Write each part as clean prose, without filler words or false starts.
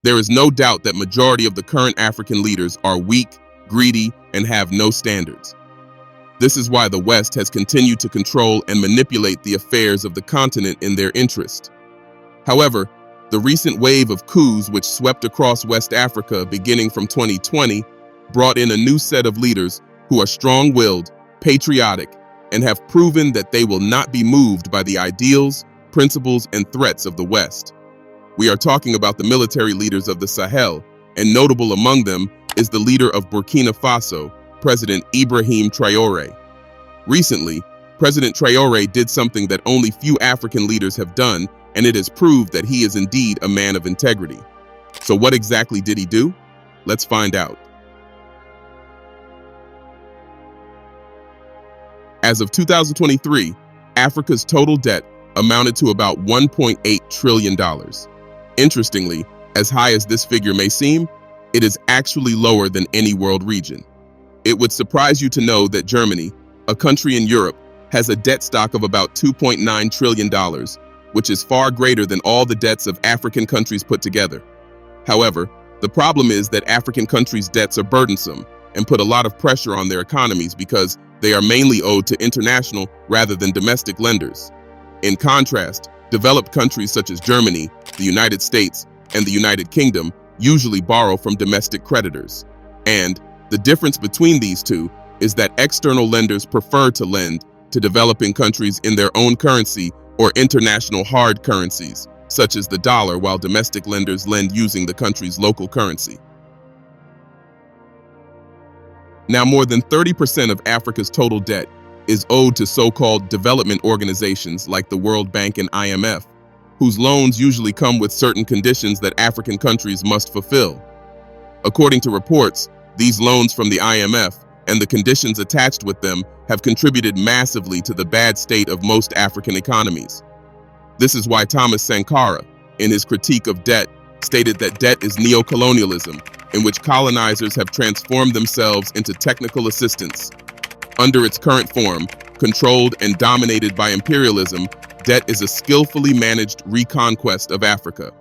There is no doubt that majority of the current African leaders are weak, greedy, and have no standards. This is why the West has continued to control and manipulate the affairs of the continent in their interest. However, the recent wave of coups which swept across West Africa beginning from 2020 brought in a new set of leaders who are strong-willed, patriotic, and have proven that they will not be moved by the ideals, principles, and threats of the West. We are talking about the military leaders of the Sahel, and notable among them is the leader of Burkina Faso, President Ibrahim Traore. Recently, President Traore did something that only few African leaders have done, and it has proved that he is indeed a man of integrity. So what exactly did he do? Let's find out. As of 2023, Africa's total debt amounted to about $1.8 trillion. Interestingly, as high as this figure may seem, it is actually lower than any world region. It would surprise you to know that Germany, a country in Europe, has a debt stock of about $2.9 trillion, which is far greater than all the debts of African countries put together. However, the problem is that African countries' debts are burdensome and put a lot of pressure on their economies because they are mainly owed to international rather than domestic lenders. In contrast, developed countries such as Germany, the United States, and the United Kingdom usually borrow from domestic creditors. And the difference between these two is that external lenders prefer to lend to developing countries in their own currency or international hard currencies, such as the dollar, while domestic lenders lend using the country's local currency. Now, more than 30% of Africa's total debt is owed to so-called development organizations like the World Bank and IMF, whose loans usually come with certain conditions that African countries must fulfill. According to reports, these loans from the IMF and the conditions attached with them have contributed massively to the bad state of most African economies. This is why Thomas Sankara, in his critique of debt, stated that debt is neocolonialism, in which colonizers have transformed themselves into technical assistants. Under its current form, controlled and dominated by imperialism, debt is a skillfully managed reconquest of Africa.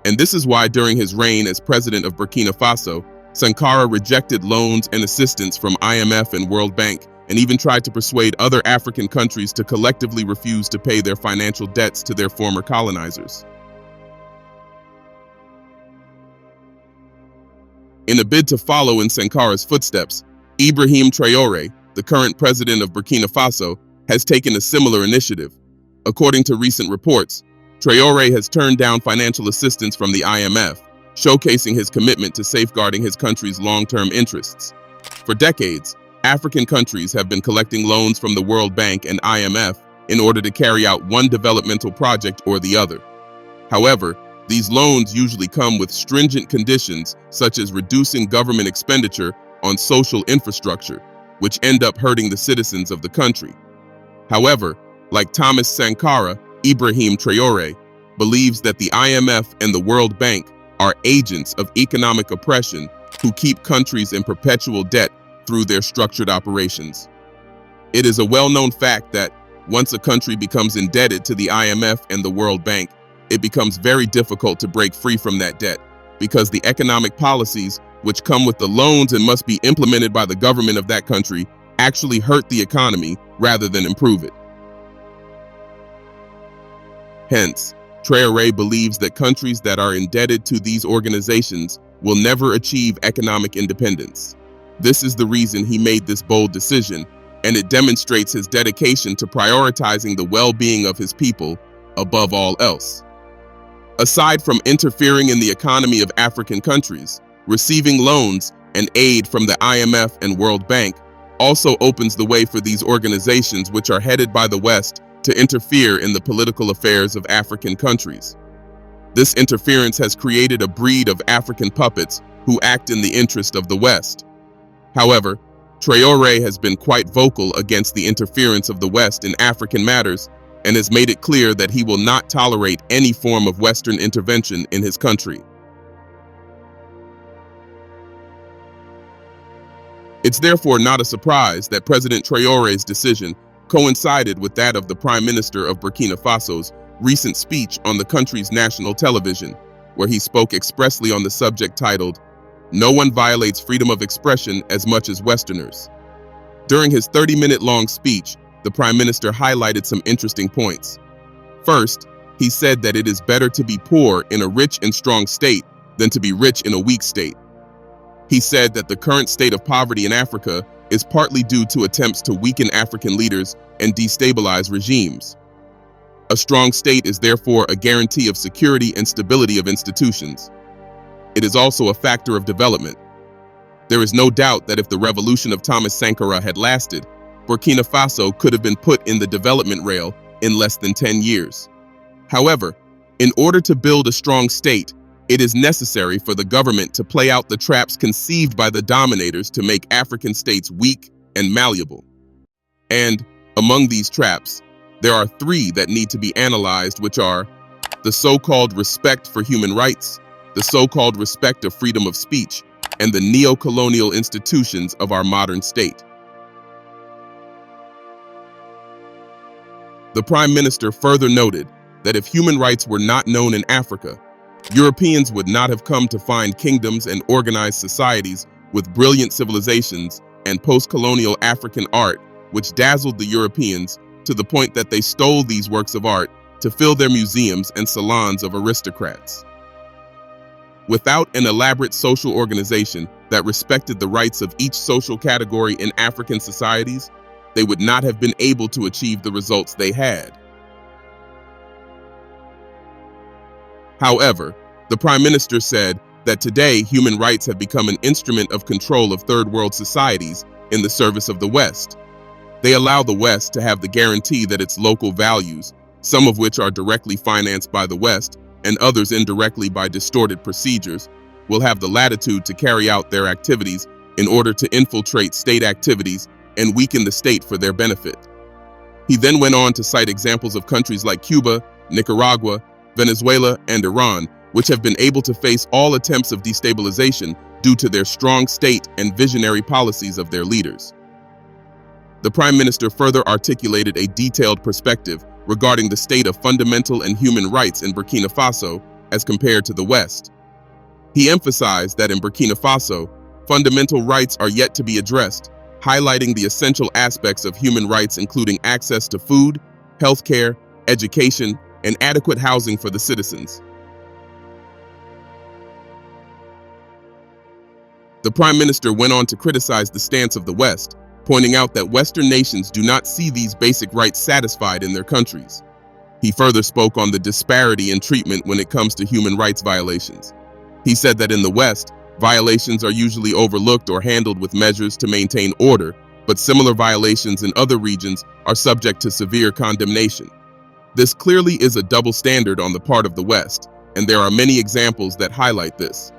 And this is why during his reign as president of Burkina Faso, Sankara rejected loans and assistance from IMF and World Bank, and even tried to persuade other African countries to collectively refuse to pay their financial debts to their former colonizers. In a bid to follow in Sankara's footsteps, Ibrahim Traore, the current president of Burkina Faso, has taken a similar initiative. According to recent reports, Traore has turned down financial assistance from the IMF, showcasing his commitment to safeguarding his country's long-term interests. For decades, African countries have been collecting loans from the World Bank and IMF in order to carry out one developmental project or the other. However, these loans usually come with stringent conditions such as reducing government expenditure on social infrastructure, which end up hurting the citizens of the country. However, like Thomas Sankara, Ibrahim Traore believes that the IMF and the World Bank are agents of economic oppression who keep countries in perpetual debt through their structured operations. It is a well-known fact that once a country becomes indebted to the IMF and the World Bank, it becomes very difficult to break free from that debt because the economic policies which come with the loans and must be implemented by the government of that country actually hurt the economy rather than improve it. Hence, Traore believes that countries that are indebted to these organizations will never achieve economic independence. This is the reason he made this bold decision, and it demonstrates his dedication to prioritizing the well-being of his people above all else. Aside from interfering in the economy of African countries, receiving loans and aid from the IMF and World Bank also opens the way for these organizations, which are headed by the West, to interfere in the political affairs of African countries. This interference has created a breed of African puppets who act in the interest of the West. However, Traore has been quite vocal against the interference of the West in African matters and has made it clear that he will not tolerate any form of Western intervention in his country. It's therefore not a surprise that President Traore's decision coincided with that of the Prime Minister of Burkina Faso's recent speech on the country's national television. where he spoke expressly on the subject titled, "No one violates freedom of expression as much as Westerners." During his 30-minute-long speech, the Prime Minister highlighted some interesting points. First, he said that it is better to be poor in a rich and strong state than to be rich in a weak state. He said that the current state of poverty in Africa is partly due to attempts to weaken African leaders and destabilize regimes. A strong state is therefore a guarantee of security and stability of institutions. It is also a factor of development. There is no doubt that if the revolution of Thomas Sankara had lasted, Burkina Faso could have been put in the development rail in less than 10 years. However, in order to build a strong state, it is necessary for the government to play out the traps conceived by the dominators to make African states weak and malleable. And among these traps, there are three that need to be analyzed, which are the so-called respect for human rights, the so-called respect of freedom of speech, and the neo-colonial institutions of our modern state. The Prime Minister further noted that if human rights were not known in Africa, Europeans would not have come to find kingdoms and organized societies with brilliant civilizations and post-colonial African art, which dazzled the Europeans to the point that they stole these works of art to fill their museums and salons of aristocrats. Without an elaborate social organization that respected the rights of each social category in African societies, they would not have been able to achieve the results they had. However, the Prime Minister said that today human rights have become an instrument of control of third world societies in the service of the West. They allow the West to have the guarantee that its local values, some of which are directly financed by the West and others indirectly by distorted procedures, will have the latitude to carry out their activities in order to infiltrate state activities and weaken the state for their benefit. He then went on to cite examples of countries like Cuba, Nicaragua, Venezuela, and Iran, which have been able to face all attempts of destabilization due to their strong state and visionary policies of their leaders. The Prime Minister further articulated a detailed perspective regarding the state of fundamental and human rights in Burkina Faso as compared to the West. He emphasized that in Burkina Faso, fundamental rights are yet to be addressed, highlighting the essential aspects of human rights including access to food, healthcare, education, and adequate housing for the citizens. The Prime Minister went on to criticize the stance of the West, pointing out that Western nations do not see these basic rights satisfied in their countries. He further spoke on the disparity in treatment when it comes to human rights violations. He said that in the West, violations are usually overlooked or handled with measures to maintain order, but similar violations in other regions are subject to severe condemnation. This clearly is a double standard on the part of the West, and there are many examples that highlight this.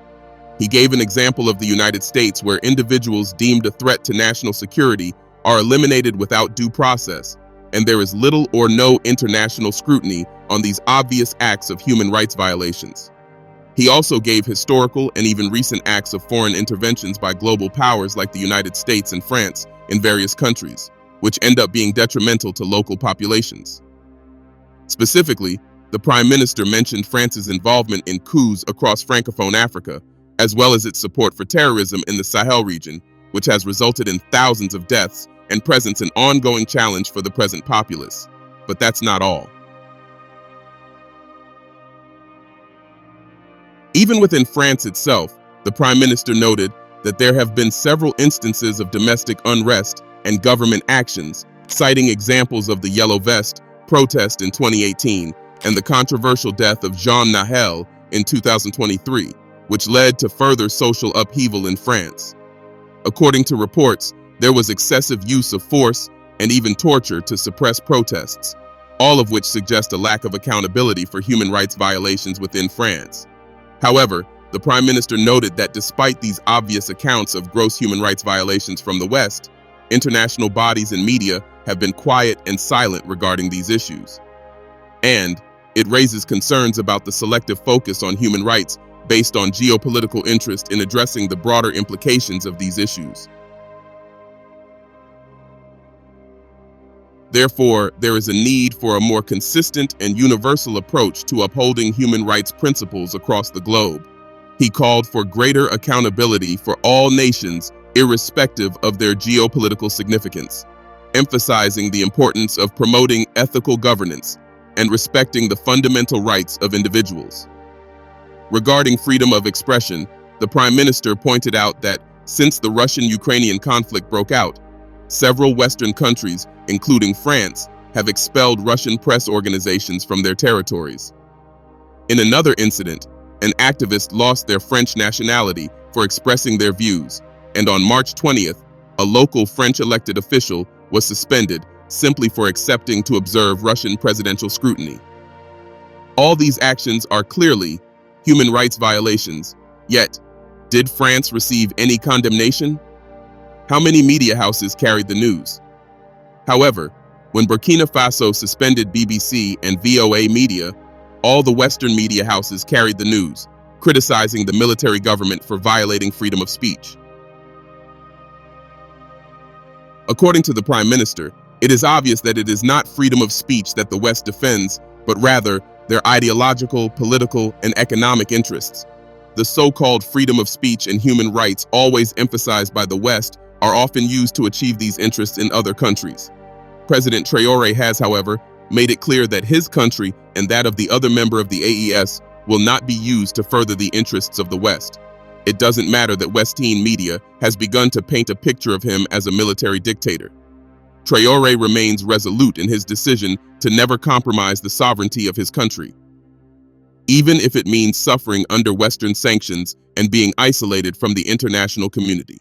He gave an example of the United States where individuals deemed a threat to national security are eliminated without due process, and there is little or no international scrutiny on these obvious acts of human rights violations. He also gave historical and even recent acts of foreign interventions by global powers like the United States and France in various countries, which end up being detrimental to local populations. Specifically, the Prime Minister mentioned France's involvement in coups across Francophone Africa, as well as its support for terrorism in the Sahel region, which has resulted in thousands of deaths and presents an ongoing challenge for the present populace. But that's not all. Even within France itself, the Prime Minister noted that there have been several instances of domestic unrest and government actions, citing examples of the Yellow Vest protest in 2018 and the controversial death of Jean Nahel in 2023, which led to further social upheaval in France. According to reports, there was excessive use of force and even torture to suppress protests, all of which suggest a lack of accountability for human rights violations within France. However, the Prime Minister noted that despite these obvious accounts of gross human rights violations from the West, international bodies and media have been quiet and silent regarding these issues. And it raises concerns about the selective focus on human rights based on geopolitical interest in addressing the broader implications of these issues. Therefore, there is a need for a more consistent and universal approach to upholding human rights principles across the globe. He called for greater accountability for all nations, irrespective of their geopolitical significance, emphasizing the importance of promoting ethical governance and respecting the fundamental rights of individuals. Regarding freedom of expression, the Prime Minister pointed out that since the Russian-Ukrainian conflict broke out, several Western countries, including France, have expelled Russian press organizations from their territories. In another incident, an activist lost their French nationality for expressing their views, and on March 20th, a local French elected official was suspended simply for accepting to observe Russian presidential scrutiny. All these actions are clearly human rights violations, yet, did France receive any condemnation? How many media houses carried the news? However, when Burkina Faso suspended BBC and VOA media, all the Western media houses carried the news, criticizing the military government for violating freedom of speech. According to the Prime Minister, it is obvious that it is not freedom of speech that the West defends, but rather their ideological, political, and economic interests. The so-called freedom of speech and human rights always emphasized by the West are often used to achieve these interests in other countries. President Traore has, however, made it clear that his country and that of the other member of the AES will not be used to further the interests of the West. It doesn't matter that Western media has begun to paint a picture of him as a military dictator. Traore remains resolute in his decision to never compromise the sovereignty of his country, even if it means suffering under Western sanctions and being isolated from the international community.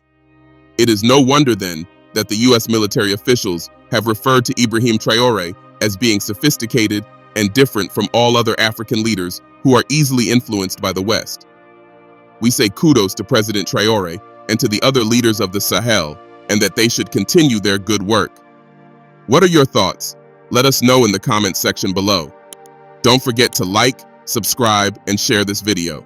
It is no wonder, then, that the U.S. military officials have referred to Ibrahim Traore as being sophisticated and different from all other African leaders who are easily influenced by the West. We say kudos to President Traore and to the other leaders of the Sahel, and that they should continue their good work. What are your thoughts? Let us know in the comments section below. Don't forget to like, subscribe, and share this video.